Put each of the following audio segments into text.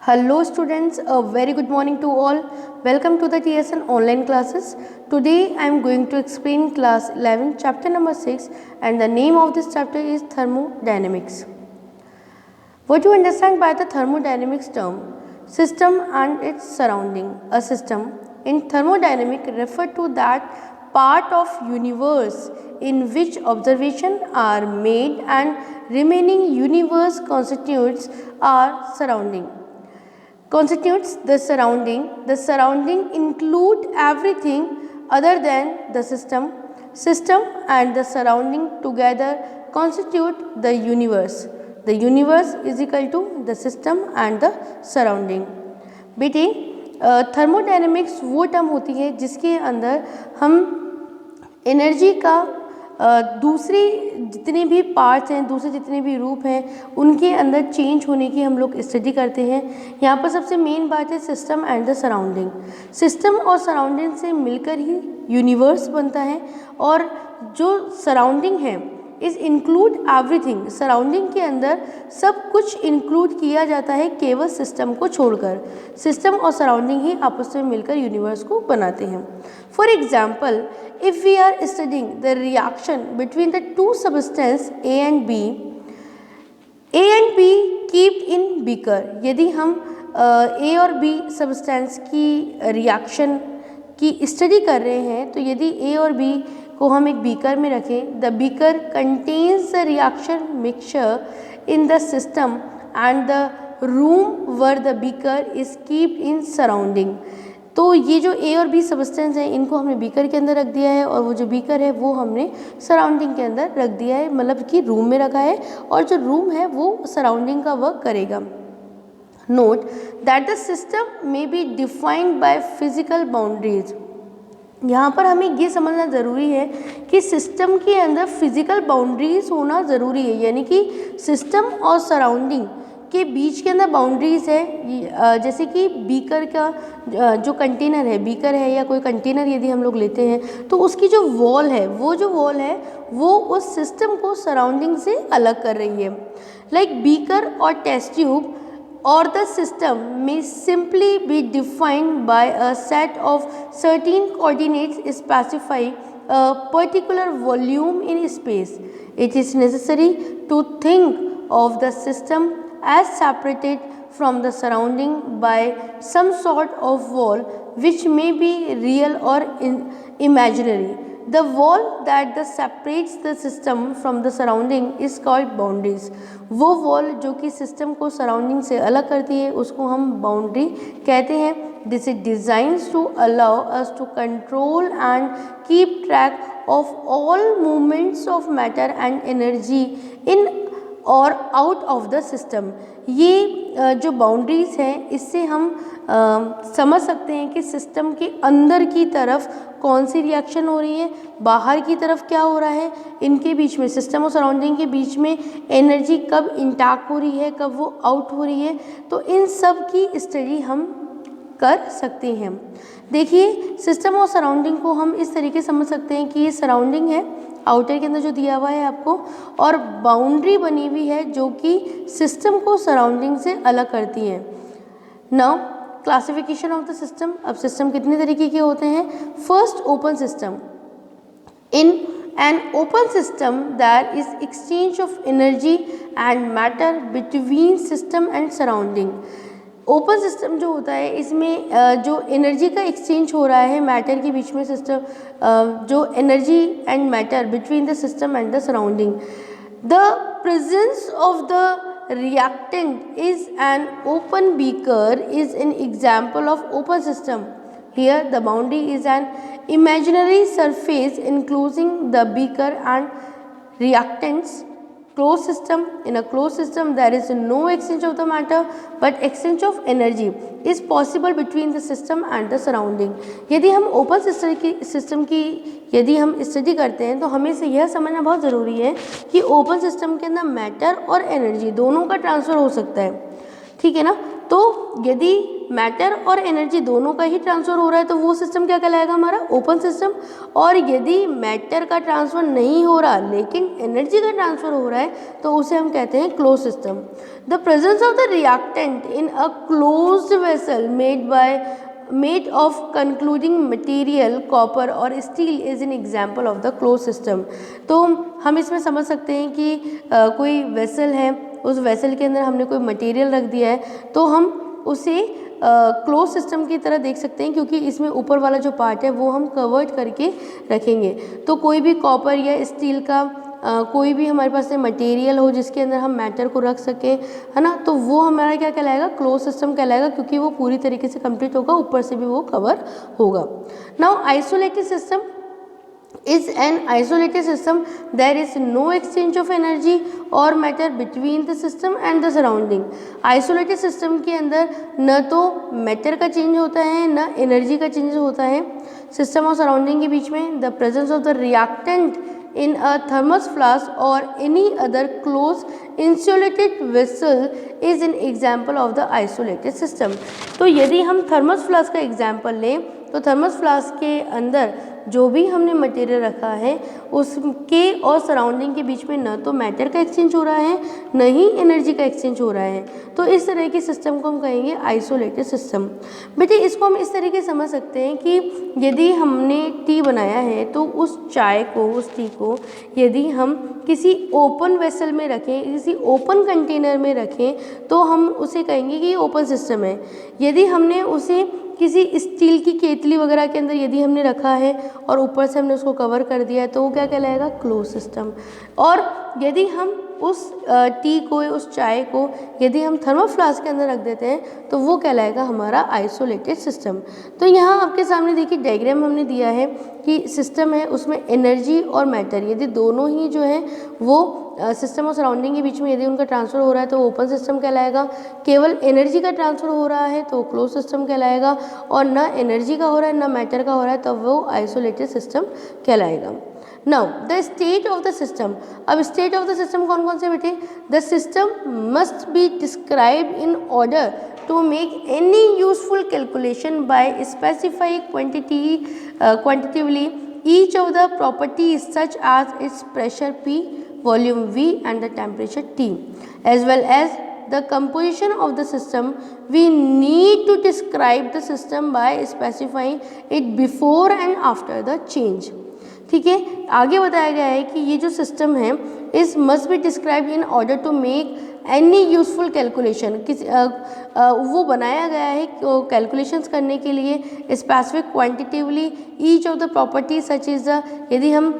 Hello students, a very good morning to all. Welcome to the TSN online classes. Today I am going to explain class 11 chapter number 6 and the name of this chapter is thermodynamics. What do you understand by the thermodynamics term? System and its surrounding. A system in thermodynamic refer to that part of universe in which observation are made and remaining universe constitutes our surrounding. Constitutes the surrounding. The surrounding include everything other than the system. System and the surrounding together constitute the universe. The universe is equal to the system and the surrounding. बेटे thermodynamics वो term होती है जिसके अंदर हम energy का दूसरी जितने भी पार्ट्स हैं, दूसरे जितने भी रूप हैं, उनके अंदर चेंज होने की हम लोग स्टडी करते हैं। यहाँ पर सबसे मेन बात है system and the surrounding. System और सराउंडिंग से मिलकर ही यूनिवर्स बनता है और जो सराउंडिंग है इज इंक्लूड एवरीथिंग। सराउंडिंग के अंदर सब कुछ इंक्लूड किया जाता है केवल सिस्टम को छोड़कर। सिस्टम और सराउंडिंग ही आपस में मिलकर यूनिवर्स को बनाते हैं। For example, if we are studying the reaction between the two substances A and B keep in beaker। यदि हम A और B substance की रिएक्शन की स्टडी कर रहे हैं तो यदि A और B को हम एक बीकर में रखें, the beaker contains the reaction mixture in the system and the room were the beaker is keeped in surrounding. तो ये जो ए और बी सब्सटेंस हैं इनको हमने बीकर के अंदर रख दिया है और वो जो बीकर है वो हमने सराउंडिंग के अंदर रख दिया है, मतलब कि रूम में रखा है और जो रूम है वो सराउंडिंग का वर्क करेगा। Note that the system may be defined by physical boundaries. यहाँ पर हमें ये समझना ज़रूरी है कि सिस्टम के अंदर फिजिकल बाउंड्रीज होना ज़रूरी है, यानी कि सिस्टम और सराउंडिंग के बीच के अंदर बाउंड्रीज है। जैसे कि बीकर का जो कंटेनर है, बीकर है या कोई कंटेनर यदि हम लोग लेते हैं तो उसकी जो वॉल है वो उस सिस्टम को सराउंडिंग से अलग कर रही है। लाइक बीकर और test tube or the system may simply be defined by a set of certain coordinates specify a particular volume in space. It is necessary to think of the system as separated from the surrounding by some sort of wall which may be real or imaginary. The wall that separates the system from the surrounding is called boundaries. वो wall जो कि system को surrounding से अलग करती है उसको हम बाउंड्री कहते हैं। This is designs to allow us to control and keep track of all movements of matter and energy in और आउट ऑफ द सिस्टम। ये जो बाउंड्रीज हैं इससे हम समझ सकते हैं कि सिस्टम के अंदर की तरफ कौन सी रिएक्शन हो रही है, बाहर की तरफ क्या हो रहा है, इनके बीच में सिस्टम और सराउंडिंग के बीच में एनर्जी कब इंटैक्ट हो रही है, कब वो आउट हो रही है, तो इन सब की स्टडी हम कर सकते हैं। देखिए सिस्टम और सराउंडिंग को हम इस तरीके समझ सकते हैं कि ये सराउंडिंग है आउटर के अंदर जो दिया हुआ है आपको, और बाउंड्री बनी हुई है जो कि सिस्टम को सराउंडिंग से अलग करती है। Now classification of the system. अब सिस्टम कितने तरीके के होते हैं? First, open system. In an open system there is exchange of energy and matter between system and surrounding. Open system जो होता है इसमें जो एनर्जी का एक्सचेंज हो रहा है मैटर के बीच में, सिस्टम जो energy and matter between the system and the surrounding. The presence of the reactant is an open beaker is an example of open system. Here the boundary is an imaginary surface enclosing the beaker and reactants. Closed system. In a closed system there is no exchange of the matter but exchange of energy is possible between the system and the surrounding. यदि हम open system की यदि हम study करते हैं तो हमें से यह समझना बहुत ज़रूरी है कि ओपन सिस्टम के अंदर मैटर और एनर्जी दोनों का ट्रांसफ़र हो सकता है, ठीक है ना। तो यदि मैटर और एनर्जी दोनों का ही ट्रांसफ़र हो रहा है तो वो सिस्टम क्या कहलाएगा हमारा, ओपन सिस्टम। और यदि मैटर का ट्रांसफ़र नहीं हो रहा लेकिन एनर्जी का ट्रांसफ़र हो रहा है तो उसे हम कहते हैं close system. The presence of the reactant in a closed vessel made of concluding material copper और steel is an example of the closed system। तो हम इसमें समझ सकते हैं कि कोई वेसल है, उस वेसल के अंदर हमने कोई मटेरियल रख दिया है तो हम उसे क्लोज सिस्टम की तरह देख सकते हैं, क्योंकि इसमें ऊपर वाला जो पार्ट है वो हम कवर्ड करके रखेंगे। तो कोई भी कॉपर या स्टील का कोई भी हमारे पास मटेरियल हो जिसके अंदर हम मैटर को रख सकें, है ना, तो वो हमारा क्या कहलाएगा, क्लोज सिस्टम कहलाएगा, क्योंकि वो पूरी तरीके से कंप्लीट होगा, ऊपर से भी वो कवर होगा। Now isolated system is an isolated system, there is no exchange of energy or matter between the system and the surrounding। isolated system के अंदर न तो मैटर का चेंज होता है न एनर्जी का चेंज होता है सिस्टम और सराउंडिंग के बीच में। The presence of the reactant in a thermos flask or any other closed insulated vessel is an example of the isolated system। तो यदि हम थर्मस फ्लास्क का एग्जाम्पल लें तो थर्मस फ्लास्क के अंदर जो भी हमने मटेरियल रखा है उसके और सराउंडिंग के बीच में न तो मैटर का एक्सचेंज हो रहा है न ही एनर्जी का एक्सचेंज हो रहा है, तो इस तरह के सिस्टम को हम कहेंगे आइसोलेटेड सिस्टम। बेटे इसको हम इस तरीके से समझ सकते हैं कि यदि हमने टी बनाया है तो उस चाय को, उस टी को यदि हम किसी ओपन वेसल में रखें, किसी ओपन कंटेनर में रखें तो हम उसे कहेंगे कि ये ओपन सिस्टम है। यदि हमने उसे किसी स्टील की केतली वगैरह के अंदर यदि हमने रखा है और ऊपर से हमने उसको कवर कर दिया है तो वो क्या कहलाएगा, क्लोज सिस्टम। और यदि हम उस टी को, उस चाय को यदि हम थर्मल फ्लास्क के अंदर रख देते हैं तो वो कहलाएगा हमारा आइसोलेटेड सिस्टम। तो यहाँ आपके सामने देखिए डायग्राम हमने दिया है कि सिस्टम है उसमें एनर्जी और मैटर यदि दोनों ही जो है वो सिस्टम और सराउंडिंग के बीच में यदि उनका ट्रांसफ़र हो रहा है तो ओपन सिस्टम कहलाएगा। केवल एनर्जी का ट्रांसफ़र हो रहा है तो क्लोज सिस्टम कहलाएगा, और न एनर्जी का हो रहा है न मैटर का हो रहा है तो वो आइसोलेटेड सिस्टम कहलाएगा। Now the state of the system. अब स्टेट ऑफ द सिस्टम कौन कौन से बेटे, the system must be describe in order to make any useful calculation by specifying quantitatively each of the properties such as its pressure P, volume V and the temperature T, as well as the composition of the system. We need to describe the system by specifying it before and after the change। ठीक है, आगे बताया गया है कि ये जो system है is must be describe in order to make any useful calculation. वो बनाया गया है कैलकुलेशंस करने के लिए specific quantitatively each of the properties such is the. यदि हम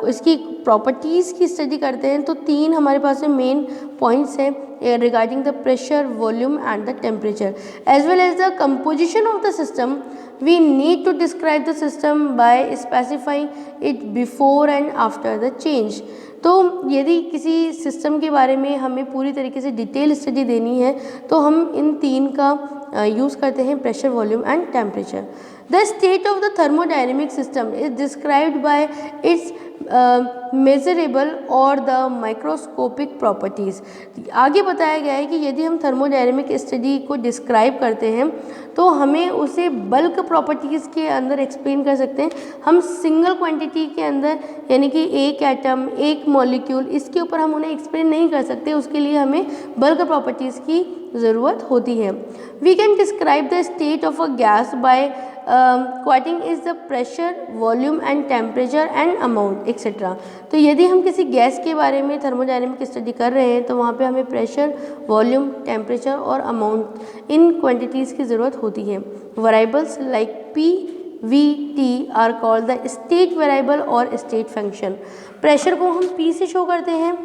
इसकी प्रॉपर्टीज़ की स्टडी करते हैं तो तीन हमारे पास में मेन पॉइंट्स हैं regarding the pressure, volume and the temperature, as well as the composition of the system. We need to describe the system by specifying it before and after the change। तो यदि किसी system के बारे में हमें पूरी तरीके से डिटेल स्टडी देनी है तो हम इन तीन का यूज़ करते हैं, pressure, volume and temperature. The state of the thermodynamic system is described bye it's measurable और द माइक्रोस्कोपिक प्रॉपर्टीज़। आगे बताया गया है कि यदि हम थर्मोडायनेमिक स्टडी को डिस्क्राइब करते हैं तो हमें उसे बल्क प्रॉपर्टीज़ के अंदर एक्सप्लेन कर सकते हैं। हम सिंगल क्वांटिटी के अंदर यानी कि एक एटम, एक मॉलिक्यूल, इसके ऊपर हम उन्हें एक्सप्लेन नहीं कर सकते, उसके लिए हमें बल्क प्रॉपर्टीज़ की ज़रूरत होती है। We can describe the state of a gas by quoting is the pressure, volume and temperature and amount etcetera. तो यदि हम किसी गैस के बारे में थर्मोडायनेमिक स्टडी कर रहे हैं तो वहाँ पे हमें प्रेशर, वॉल्यूम, टेम्परेचर और अमाउंट इन क्वांटिटीज़ की ज़रूरत होती है। Variables like P, V, T are called the state variable और स्टेट फंक्शन। प्रेशर को हम P से शो करते हैं,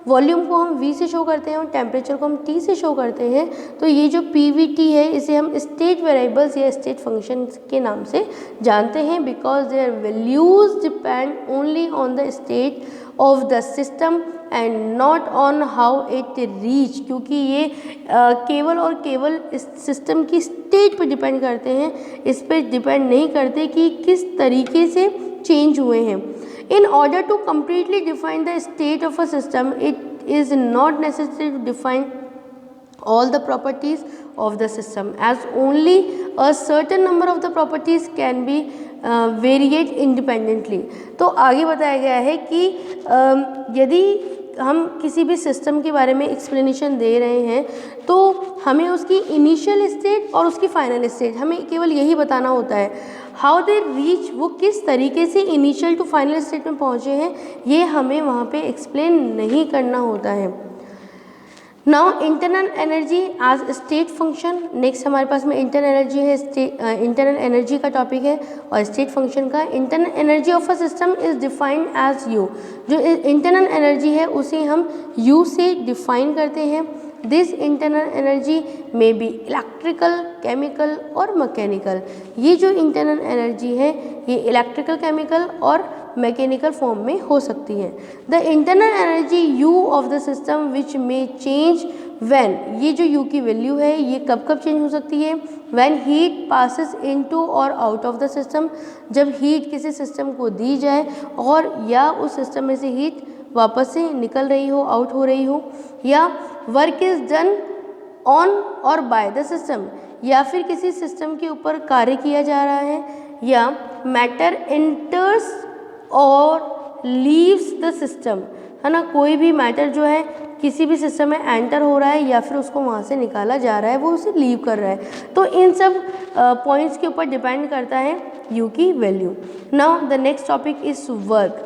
वॉल्यूम को हम V से शो करते हैं और टेम्परेचर को हम T से शो करते हैं। तो ये जो PVT है इसे हम स्टेट वेरिएबल्स या स्टेट फंक्शंस के नाम से जानते हैं, because there values depend only on the state of the system and not on how it reach. क्योंकि ये केवल और केवल इस सिस्टम की स्टेट पर डिपेंड करते हैं, इस पर डिपेंड नहीं करते कि किस तरीके से चेंज हुए हैं। In order to completely define the state of a system, it is not necessary to define all the properties of the system, as only a certain number of the properties can be variate independently। तो आगे बताया गया है कि यदि हम किसी भी सिस्टम के बारे में एक्सप्लेनेशन दे रहे हैं तो हमें उसकी इनिशियल स्टेट और उसकी फाइनल स्टेट हमें केवल यही बताना होता है। हाउ दे रीच, वो किस तरीके से इनिशियल टू फाइनल स्टेट में पहुँचे हैं, ये हमें वहाँ पे एक्सप्लेन नहीं करना होता है। Now internal energy as state function. Next हमारे पास में इंटरनल एनर्जी है, इंटरनल एनर्जी का टॉपिक है और स्टेट फंक्शन का। Internal energy of a system is defined as U. जो इंटरनल एनर्जी है उसे हम यू से डिफाइन करते हैं। दिस इंटरनल एनर्जी में बी इलेक्ट्रिकल, केमिकल और मैकेनिकल। ये जो इंटरनल एनर्जी है ये इलेक्ट्रिकल, केमिकल और मैकेनिकल फॉर्म में हो सकती है। The internal energy you of the system which में चेंज व्हेन, ये जो यू की वैल्यू है ये कब कब चेंज हो सकती है, व्हेन हीट पासिस इनटू और आउट ऑफ द सिस्टम, जब हीट किसी सिस्टम को दी जाए और या उस सिस्टम में से हीट वापस से निकल रही हो, आउट हो रही हो, या वर्क इज डन ऑन और बाय द सिस्टम, या फिर किसी सिस्टम के ऊपर कार्य किया जा रहा है, या मैटर एंटर्स और लीव्स द सिस्टम, है ना, कोई भी मैटर जो है किसी भी सिस्टम में एंटर हो रहा है या फिर उसको वहाँ से निकाला जा रहा है, वो उसे लीव कर रहा है। तो इन सब पॉइंट्स के ऊपर डिपेंड करता है यू की value. Now the next topic is work.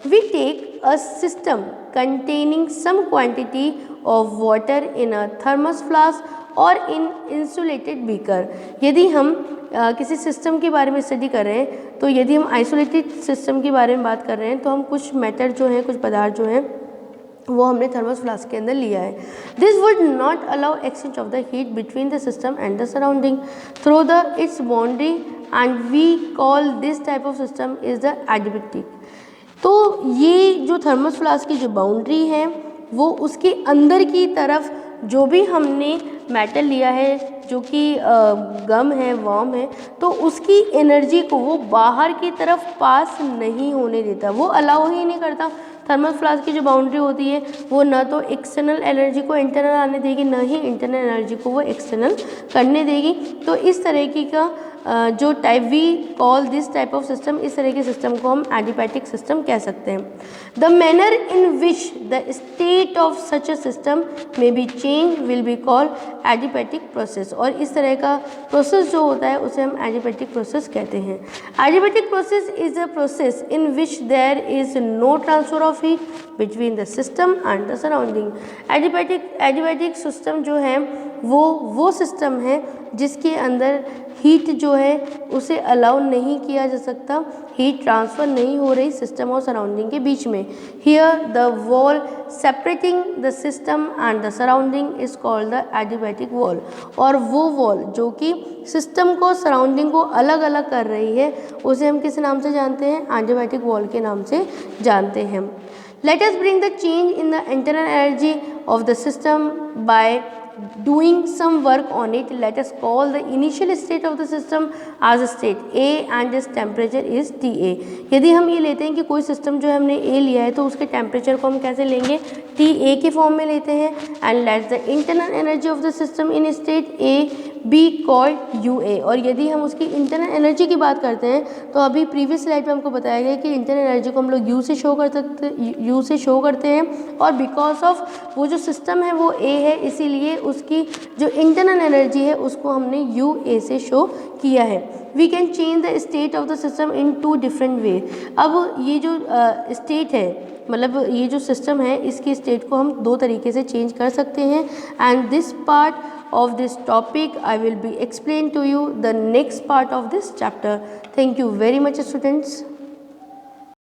We take a system containing some quantity of water in a thermos flask or in insulated beaker। यदि हम किसी सिस्टम के बारे में स्टडी कर रहे हैं तो यदि हम आइसोलेटेड सिस्टम के बारे में बात कर रहे हैं तो हम कुछ मैटर जो है, कुछ पदार्थ जो हैं वो हमने थर्मस फ्लास्क के अंदर लिया है। This would not allow exchange of the heat between the system and the surrounding through the its boundary and we call this type of system is the adiabatic. तो ये जो थर्मस फ्लास्क की जो boundary है वो उसके अंदर की तरफ जो भी हमने मेटल लिया है जो कि गम है, वार्म है, तो उसकी एनर्जी को वो बाहर की तरफ पास नहीं होने देता, वो अलाउ ही नहीं करता। थर्मल फ्लास्क की जो बाउंड्री होती है वो ना तो एक्सटर्नल एनर्जी को इंटरनल आने देगी, ना ही इंटरनल एनर्जी को वो एक्सटर्नल करने देगी। तो इस तरह की का जो type we call this type of system, इस तरह के सिस्टम को हम एडिबैटिक सिस्टम कह सकते हैं। The manner in which the state of such a system may be change will be called adiabatic process. और इस तरह का प्रोसेस जो होता है उसे हम एडिबैटिक प्रोसेस कहते हैं। Adiabatic process is a process in which there is no transfer of heat between the system and the surrounding. Adiabatic system जो है वो सिस्टम है जिसके अंदर हीट जो है उसे अलाउ नहीं किया जा सकता, हीट ट्रांसफ़र नहीं हो रही सिस्टम और सराउंडिंग के बीच में। Here the wall separating the system and the surrounding is called the adiabatic wall. और वो वॉल जो कि सिस्टम को, सराउंडिंग को अलग अलग कर रही है उसे हम किस नाम से जानते हैं? एडिबैटिक वॉल के नाम से जानते हैं। Let us bring the change in the internal energy of the system by doing some work on it. Let us call the initial state of the system as state A and its temperature is TA। यदि हम ये लेते हैं कि कोई system जो है हमने A लिया है तो उसके टेम्परेचर को हम कैसे लेंगे? TA के फॉर्म में लेते हैं। And let the internal energy of the system in state A be called UA। और यदि हम उसकी इंटरनल एनर्जी की बात करते हैं तो अभी प्रीवियस स्लाइड में हमको बताया गया कि इंटरनल एनर्जी को हम लोग U से शो करते हैं और बिकॉज ऑफ वो जो सिस्टम है वो A है, इसीलिए उसकी जो इंटरनल एनर्जी है उसको हमने UA से शो किया है। We can change the state of the system in 2 different way. अब ये जो स्टेट है, मतलब ये जो सिस्टम है इसकी स्टेट को हम 2 तरीके से चेंज कर सकते हैं। And this part of this topic I will be explain to you the next part of this chapter. Thank you very much students.